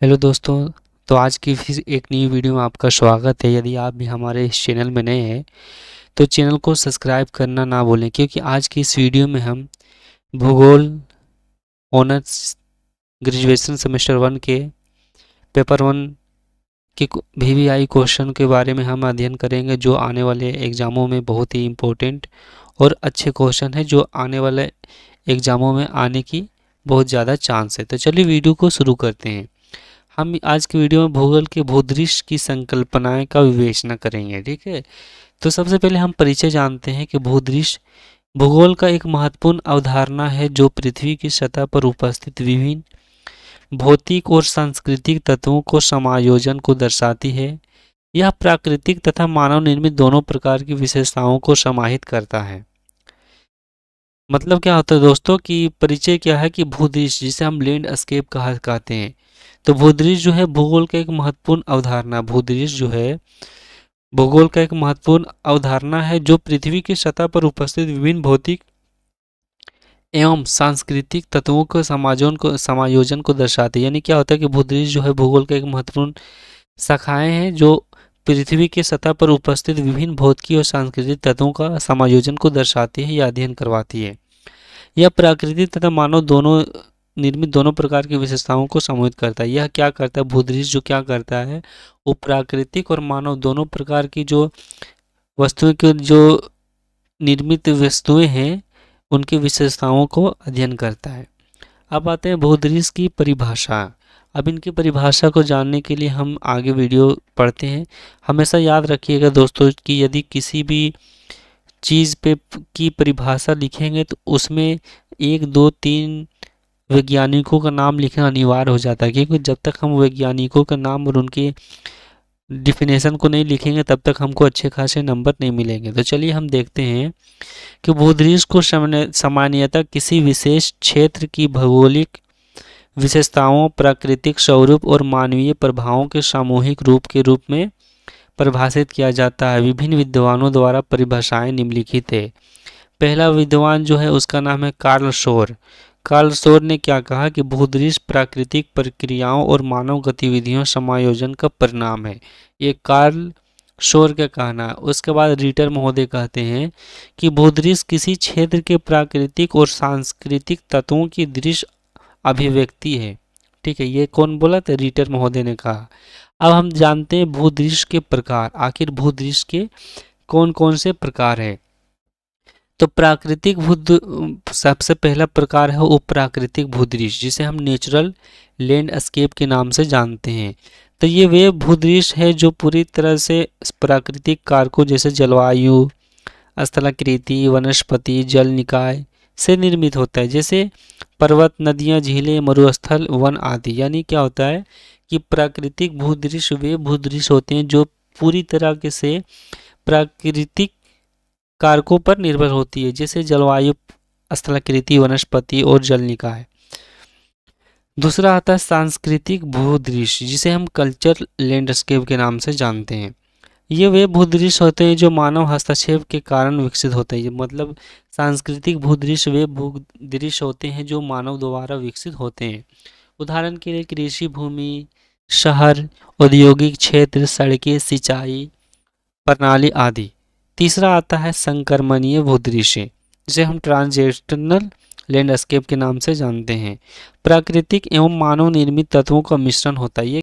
Hello दोस्तों। तो आज की फिर एक नई वीडियो में आपका स्वागत है। यदि आप भी हमारे इस चैनल में नए हैं तो चैनल को सब्सक्राइब करना ना भूलें, क्योंकि आज की इस वीडियो में हम भूगोल ऑनर्स ग्रेजुएशन सेमेस्टर 1 के पेपर 1 के VVI क्वेश्चन के बारे में हम अध्ययन करेंगे, जो आने वाले एग्ज़ामों में बहुत ही इम्पोर्टेंट और अच्छे क्वेश्चन है, जो आने वाले एग्ज़ामों में आने की बहुत ज़्यादा चांस है। तो चलिए वीडियो को शुरू करते हैं। हम आज की वीडियो में भूगोल के भूदृश्य की संकल्पनाएं का विवेचना करेंगे। ठीक है, तो सबसे पहले हम परिचय जानते हैं कि भूदृश्य भूगोल का एक महत्वपूर्ण अवधारणा है, जो पृथ्वी की सतह पर उपस्थित विभिन्न भौतिक और सांस्कृतिक तत्वों को समायोजन को दर्शाती है। यह प्राकृतिक तथा मानव निर्मित दोनों प्रकार की विशेषताओं को समाहित करता है। मतलब क्या होता है दोस्तों कि परिचय क्या है कि भूदृश्य, जिसे हम लैंडस्केप कहते हैं, तो भूदृश्य जो है भूगोल का एक महत्वपूर्ण अवधारणा भूदृश्य जो है भूगोल का एक महत्वपूर्ण अवधारणा है, जो पृथ्वी की सतह पर उपस्थित विभिन्न भौतिक एवं सांस्कृतिक तत्वों के समायोजन को दर्शाते हैं। यानी क्या होता है कि भूदृश्य जो है भूगोल का एक महत्वपूर्ण शाखाएं हैं, जो पृथ्वी की सतह पर उपस्थित विभिन्न भौतिक और सांस्कृतिक तत्वों का समायोजन को दर्शाती है या अध्ययन करवाती है। यह प्राकृतिक तथा मानव दोनों निर्मित दोनों प्रकार की विशेषताओं को समूहित करता है। यह क्या करता है, भूदृश्य जो क्या करता है, वो प्राकृतिक और मानव दोनों प्रकार की जो वस्तुएं की जो निर्मित वस्तुएं हैं, उनकी विशेषताओं को अध्ययन करता है। अब आते हैं भूदृश्य की परिभाषा। अब इनकी परिभाषा को जानने के लिए हम आगे वीडियो पढ़ते हैं। हमेशा याद रखिएगा दोस्तों कि यदि किसी भी चीज़ पे की परिभाषा लिखेंगे तो उसमें 1, 2, 3 वैज्ञानिकों का नाम लिखना अनिवार्य हो जाता है, क्योंकि जब तक हम वैज्ञानिकों का नाम और उनके डिफिनेशन को नहीं लिखेंगे तब तक हमको अच्छे खासे नंबर नहीं मिलेंगे। तो चलिए हम देखते हैं कि भूदृश्य को सामान्यतः किसी विशेष क्षेत्र की भौगोलिक विशेषताओं, प्राकृतिक स्वरूप और मानवीय प्रभावों के सामूहिक रूप में परिभाषित किया जाता है। विभिन्न विद्वानों द्वारा परिभाषाएं निम्नलिखित है। पहला विद्वान जो है उसका नाम है कार्ल शोर। कार्ल शोर ने क्या कहा कि भूदृश्य प्राकृतिक प्रक्रियाओं और मानव गतिविधियों समायोजन का परिणाम है। ये कार्ल शोर का कहना है। उसके बाद रीटर महोदय कहते हैं कि भूदृश्य किसी क्षेत्र के प्राकृतिक और सांस्कृतिक तत्वों की दृश्य अभिव्यक्ति है। ठीक है, ये कौन बोला था, रीटर महोदय ने कहा। अब हम जानते हैं भूदृश्य के प्रकार। आखिर भूदृश्य के कौन कौन से प्रकार है। तो प्राकृतिक सबसे पहला प्रकार है वो प्राकृतिक भूदृश्य, जिसे हम नेचुरल लैंडस्केप के नाम से जानते हैं। तो ये वे भूदृश्य है जो पूरी तरह से प्राकृतिक कारकों जैसे जलवायु, स्थलाकृति, वनस्पति, जल निकाय से निर्मित होता है, जैसे पर्वत, नदियाँ, झीलें, मरुस्थल, वन आदि। यानी क्या होता है कि प्राकृतिक भूदृश्य वे भूदृश्य होते हैं जो पूरी तरह के से प्राकृतिक कारकों पर निर्भर होती है, जैसे जलवायु, स्थलाकृति, वनस्पति और जल निकाय। दूसरा आता है सांस्कृतिक भूदृश्य, जिसे हम कल्चर लैंडस्केप के नाम से जानते हैं। ये वे भूदृश्य होते हैं जो मानव हस्तक्षेप के कारण विकसित होते हैं। मतलब सांस्कृतिक भूदृश्य वे भूदृश्य होते हैं जो मानव द्वारा विकसित होते हैं। उदाहरण के लिए कृषि भूमि, शहर, औद्योगिक क्षेत्र, सड़कें, सिंचाई प्रणाली आदि। तीसरा आता है संक्रमणीय भूदृश्य, जिसे हम ट्रांजिशनल लैंडस्केप के नाम से जानते हैं। प्राकृतिक एवं मानव निर्मित तत्वों का मिश्रण होता है। ये